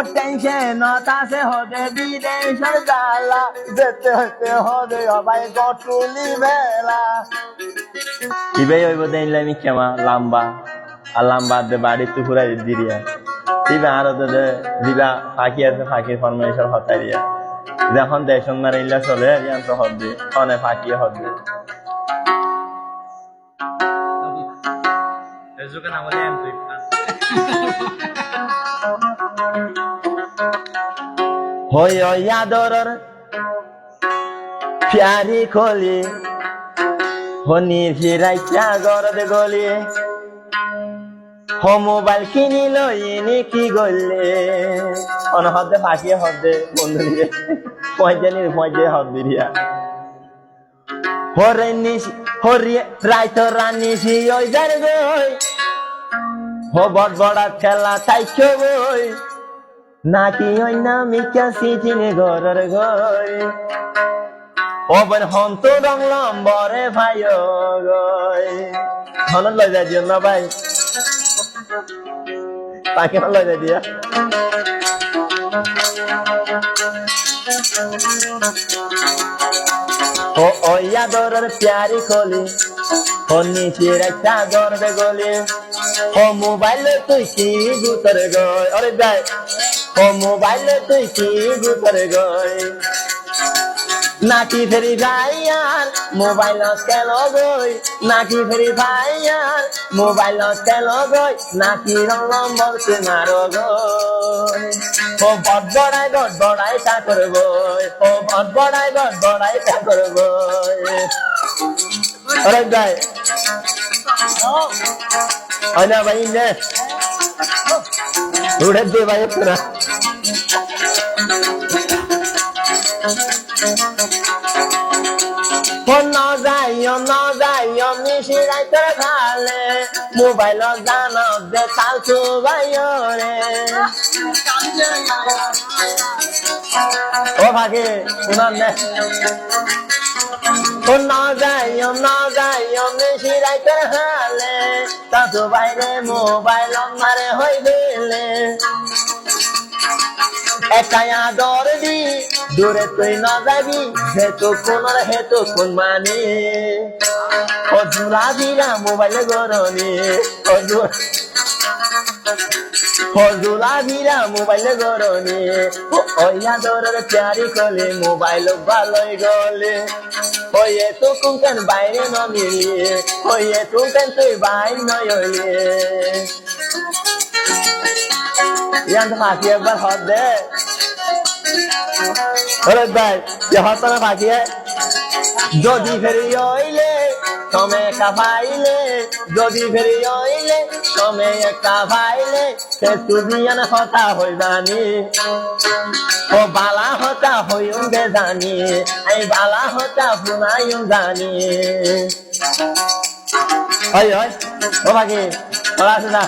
টেনশনত আছে হতে বিদেশের জ্বালা যেতে হতে হবে ভাই গটুলি বেলা ইবে হইব দেখলামি কেমা লাম্বা আর লাম্বা দে বাড়ি তো ঘুরাই দিরিয়া দিবা আরো দে দিবা ফাঁকি আছে ফাঁকির ফরমেশন হতারিয়া যখন দেশন মারে ইল্লা চলে ইয়ান্ত হদ্দি অনে ফাঁকি হদ্দি হই আদরর প্যারি খলি হনি ফিরাইয়া গরদে গলি মোবাইল কিনিল ইনি কি গলে অনহদে ফাঁকিয়ে হদে বন্ধু নিয়ে পয়জা হদ দিরিয়া হরে নিশি হরিয়ে রাইতো রানিসি ওই যার গই হো বড় বড় খেলা তাইছো বই নাকি ওই নামিকা সিজিনে ঘরের গই ও বন হন্ত রং লম্বরে ভাই গই হন লই যাই দিও না ভাই পাকে লই যাই দিয়া ও আদরের প্যারি খলি হনি ফিরাইয়া গরদে গলি ও মোবাইল তুই কি গুতর গই আরে যাই ও মোবাইল তুই কি গুতর গই নাকি ফেরি ভাইয়ার মোবাইল কেন গই নাকি ফেরি ভাইয়ার মোবাইল কেন গই নাকি রং নম্বর তোমার গই ও বড়াই তা করব ও বড়াই তা করব আরে ভাই আনা ভাই নে উড়ে দে ভাই তোরা না যাইও মিশি রাইতে খালে মোবাইল জানব দে চালছু ভাইও রে ও ভাগে শুনান নে না যাইও মিশি রাইতে খালে চালছু বাইরে মোবাইল মারে হই গেলে একাই আদর দি দূরে তুই না যাবি হেতু কোন মানে হজুরা দিলা মোবাইল গরনি হজুরা দিলা মোবাইল গরনি ওই আদরের প্যারি কলে মোবাইল ভালোই গলে ওই তো কোন বাইরে ন মিলিয়ে ওই তো তুই বাইর নয় ইয়ান ফাঁকি একবার হদ দে আরে ভাই হত না ফাঁকি যদি ফেরি হইলে তুমি একা পাইলে যদি ফেরি হইলে তুমি একা পাইলে সে তুমি হতা হই জানি ও বালা হতা হইম গে জানি এই বালা হতা শুনাইম জানি ওই ও ফাঁকি ওরা আছে না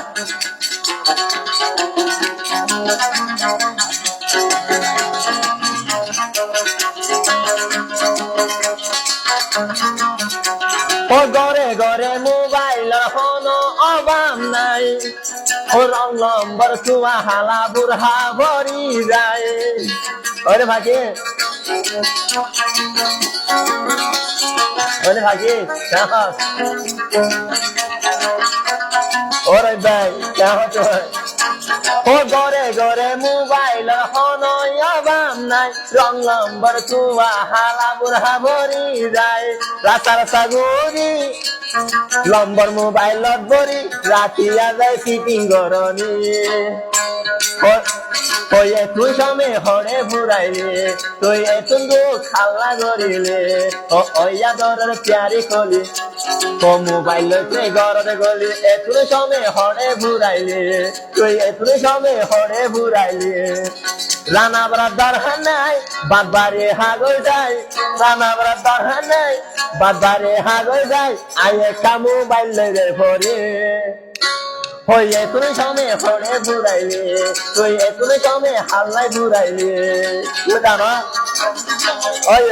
ও ঘরে ঘরে মোবাইল কোনো অভাব নাই ও রং নম্বর চুয়া হালা বুড়হা ভরি যায় ওরে ভাগে ওরে ভাই ও ঘরে ঘরে মোবাইল কোনো অভাব নাই রং নম্বর চুয়া হালা বুড়হা ভরি যায় রাস্তার সাগুরি লম্বর মোবাইলত ভরি রাতিয়া যায় সিটিং গরনি ওই তুই সমে হরে ঘুরাইলে তুই এতুন খাল্লা গরিলে ওই আদরের প্যারি কলি ও মোবাইল গরদে গলি এতুন সমে হরে ঘুরাইলে তুই এতুন সমে হরে ঘুরাইলে রানা বড় দরকার নাই বাদবারে হাগল যায় রানা বড় দরকার নাই বাদবারে হাগল যায় আই একটা মোবাইল লেগে পড়ে হই এতুন সমে হরে ঘুরাইলে তুই এতুন সমে হাল্লাই ঘুরাইলে জানো ওই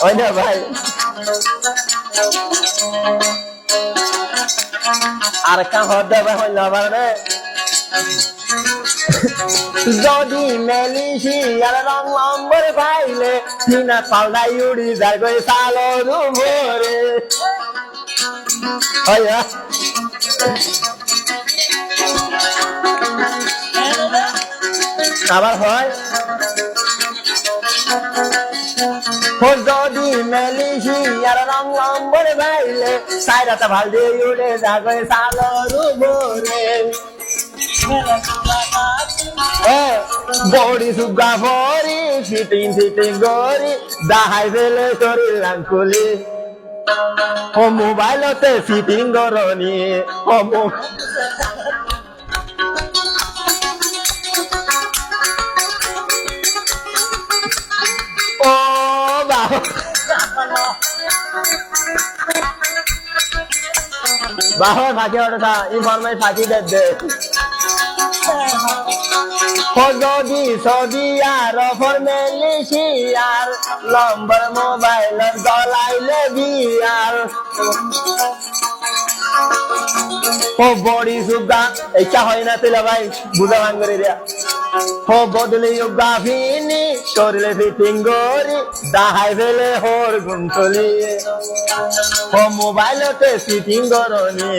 ওই না ভাই আর একটা হদ দেবে হইল আবার রে যদি মেলিসি আর রং নম্বর পাইলে কিনা পাল্টাই উড়ি যার কই সালোর উপরে আবার হয় যদি মেলিসি আর রং নম্বর পাইলে সাইরাটা ভাল দিয়ে উড়ে যার কই সালোর উপরে বড়ি সুগা ভরি ফিটিং ফিটিং গরি দাহাই ফেলে শরীর লাঙ্কুলি ও মোবাইলতে ফিটিং গরনি ও ও বাবা ফাঁকি ওটা ইনফরমেশন ফাঁকি দে যদি সদি আর ফরমেলিসি আর নম্বর মোবাইল গলাইলে বিয়ার ও বড়ি সুগা এইটা হয় না তেলা ভাই বুঝা ভাঙ করে দিয়া ও বদলি উগা ফিনি শরীরে ফিটিং গরি দাহাই ফেলে হোর গুনতলি ও মোবাইলতে ফিটিং গরনি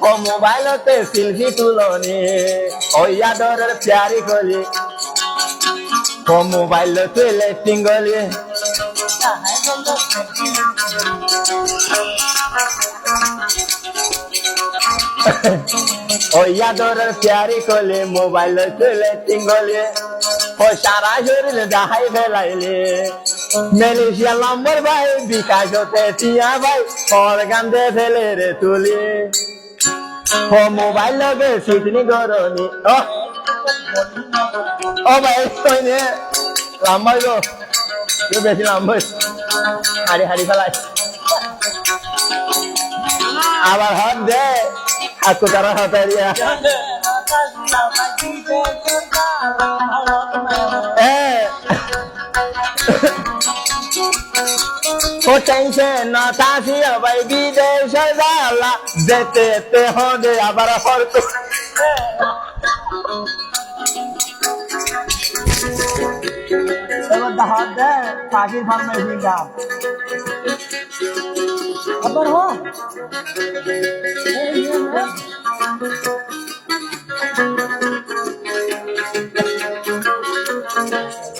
ও মোবাইলতে সেলফি তুলনি ওই আদরের প্যারি কলি ও মোবাইলতে লেফটিং গলি ওই আদরের প্যারি কলি মোবাইলতে লেফটিং গলি ও সারা শরীরে দাহাই ফেলাইলে মেলেশিয়া নম্বর ভাই বিকাশ হতে টিয়া ভাই ওর গান্ধে ফেলে রে তুলি ও মোবাইল লগে সিটনি গরনি ও ভাই কইনে লাম্বাই গো তুই বেশি লাম্বাই হাড়ি হাড়ি ফেলাই আবার হাত দে হাত তারা হাতে দিয়া ও টেনশন না থাকি ভাই বিদেশে যালা যেতে যেতে হবে আবার হরত এবার হাত দে পাখির ফরমেশন দাও আবার হো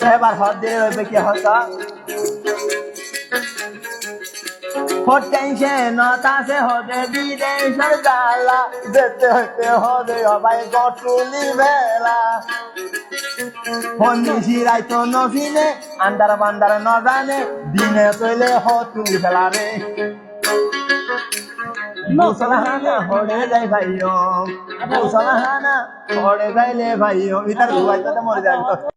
এবার হাত দিয়ে হবে কি হতা টেনশন নতাছে হতে বিদেশের জ্বালা যেতে হতে হবে সবাই গটুলি বেলা ফন্দিসি রাইতো নফিনে আন্দার বান্দার ন জানে দিনে তৈলে হতুলি ফেলা রে মুসলহানা হড়ে যাই ভাইও মুসলহানা হড়ে যাইলে ভাইও ইতার ঘুমাইতে মরে যাবে